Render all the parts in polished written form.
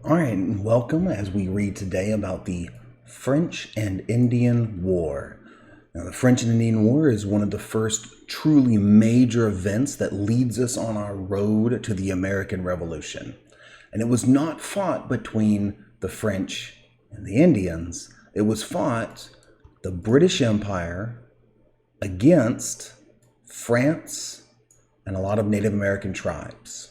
All right, and welcome as we read today about the French and Indian War. Now, the French and Indian War is one of the first truly major events that leads us on our road to the American Revolution. And it was not fought between the French and the Indians. It was fought the British Empire against France and a lot of Native American tribes.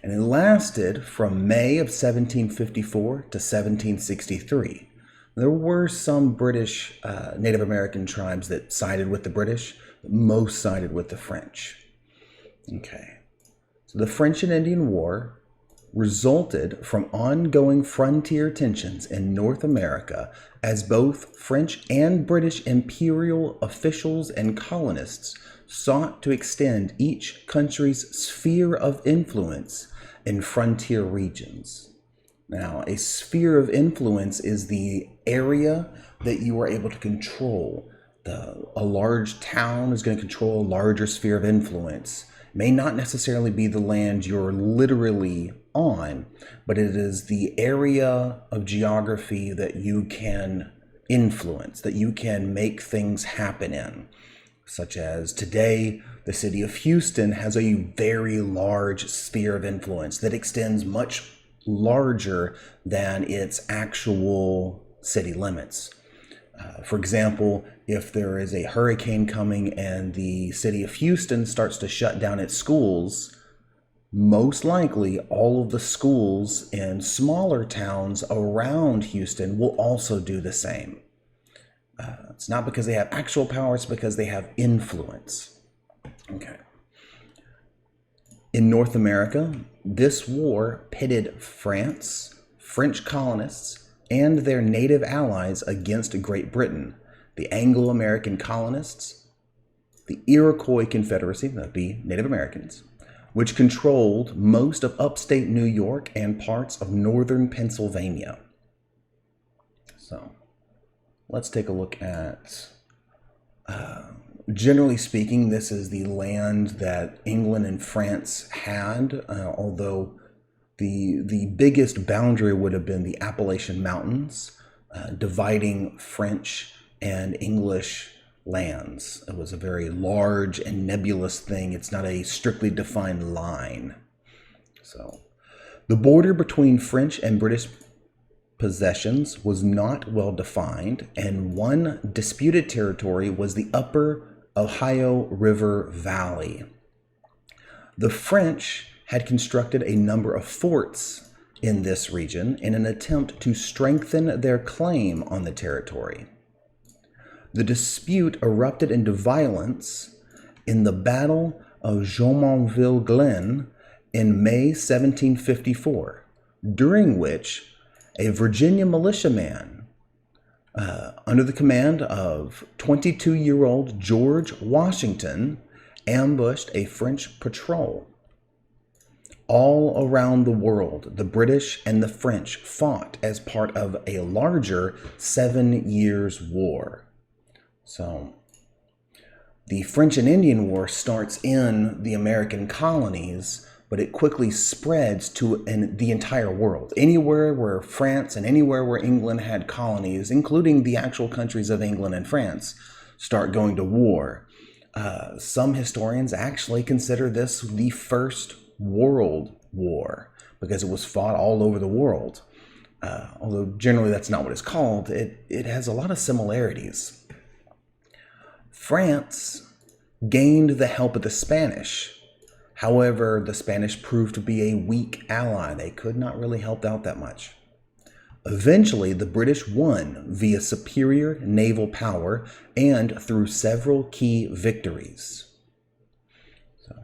And it lasted from May of 1754 to 1763. There were some British Native American tribes that sided with the British, but most sided with the French. Okay, so the French and Indian War resulted from ongoing frontier tensions in North America as both French and British imperial officials and colonists sought to extend each country's sphere of influence in frontier regions. Now, a sphere of influence is the area that you are able to control. A large town is going to control a larger sphere of influence. It may not necessarily be the land you're literally on, but it is the area of geography that you can influence, that you can make things happen in. Such as today, the city of Houston has a very large sphere of influence that extends much larger than its actual city limits. For example, if there is a hurricane coming and the city of Houston starts to shut down its schools, most likely all of the schools in smaller towns around Houston will also do the same. It's not because they have actual power, it's because they have influence. Okay. In North America, this war pitted France, French colonists, and their native allies against Great Britain, the Anglo-American colonists, the Iroquois Confederacy, that'd be Native Americans, which controlled most of upstate New York and parts of northern Pennsylvania. So, let's take a look at, generally speaking, this is the land that England and France had, although the biggest boundary would have been the Appalachian Mountains, dividing French and English lands. It was a very large and nebulous thing. It's not a strictly defined line. So, the border between French and British possessions was not well defined, and one disputed territory was the upper Ohio River Valley. The French had constructed a number of forts in this region in an attempt to strengthen their claim on the territory. The dispute erupted into violence in the Battle of Jumonville Glen in May 1754, during which a Virginia militiaman, under the command of 22-year-old George Washington, ambushed a French patrol. All around the world, the British and the French fought as part of a larger 7 Years' War. So, the French and Indian War starts in the American colonies, but it quickly spreads to the entire world. Anywhere where France and anywhere where England had colonies, including the actual countries of England and France, start going to war. Some historians actually consider this the first world war because it was fought all over the world. Although generally that's not what it's called, it has a lot of similarities. France gained the help of the Spanish. However, the Spanish proved to be a weak ally. They could not really help out that much. Eventually, the British won via superior naval power and through several key victories. So,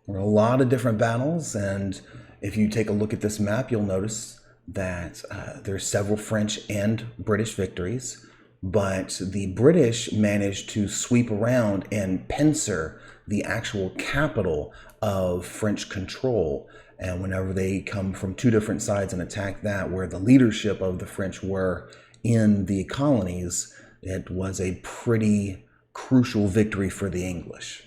there were a lot of different battles, and if you take a look at this map, you'll notice that there's several French and British victories, but the British managed to sweep around and pincer the actual capital of French control. And whenever they come from two different sides and attack that, where the leadership of the French were in the colonies, it was a pretty crucial victory for the English.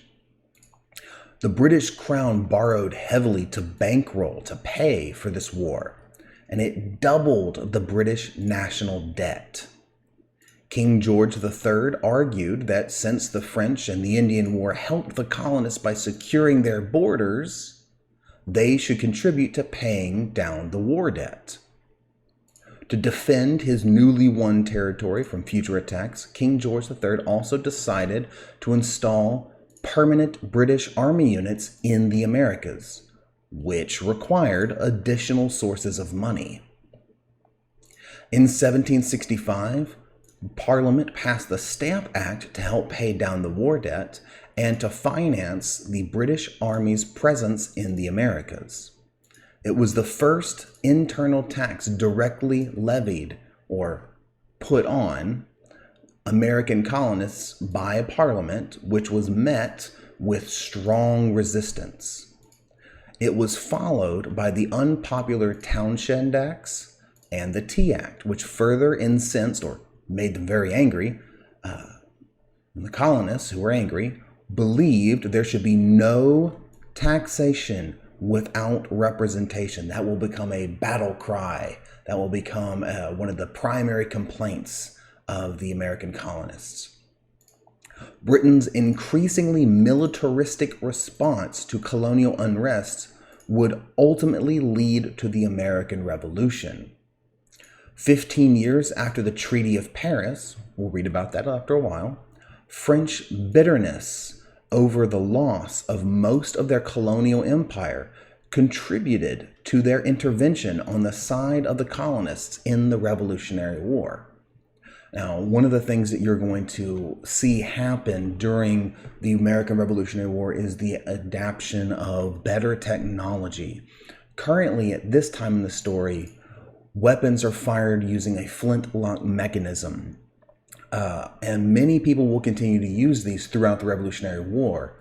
The British crown borrowed heavily to bankroll, to pay for this war. and it doubled the British national debt. King George III argued that since the French and the Indian War helped the colonists by securing their borders, they should contribute to paying down the war debt. To defend his newly won territory from future attacks, King George III also decided to install permanent British Army units in the Americas, which required additional sources of money. In 1765, Parliament passed the Stamp Act to help pay down the war debt and to finance the British Army's presence in the Americas. It was the first internal tax directly levied or put on American colonists by a parliament, which was met with strong resistance. It was followed by the unpopular Townshend Acts and the Tea Act, which further incensed or made them very angry. And the colonists, who were angry, believed there should be no taxation without representation. That will become a battle cry. That will become one of the primary complaints of the American colonists. Britain's increasingly militaristic response to colonial unrest would ultimately lead to the American Revolution. 15 years after the Treaty of Paris, we'll read about that after a while, French bitterness over the loss of most of their colonial empire contributed to their intervention on the side of the colonists in the Revolutionary War. Now, one of the things that you're going to see happen during the American Revolutionary War is the adaption of better technology. Currently, at this time in the story, weapons are fired using a flintlock mechanism. And many people will continue to use these throughout the Revolutionary War.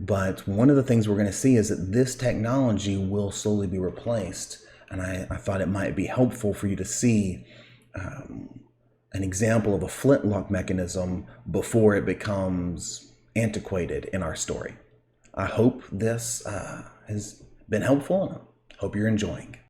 But one of the things we're going to see is that this technology will slowly be replaced. And I thought it might be helpful for you to see an example of a flintlock mechanism before it becomes antiquated in our story. I hope this has been helpful. Hope you're enjoying.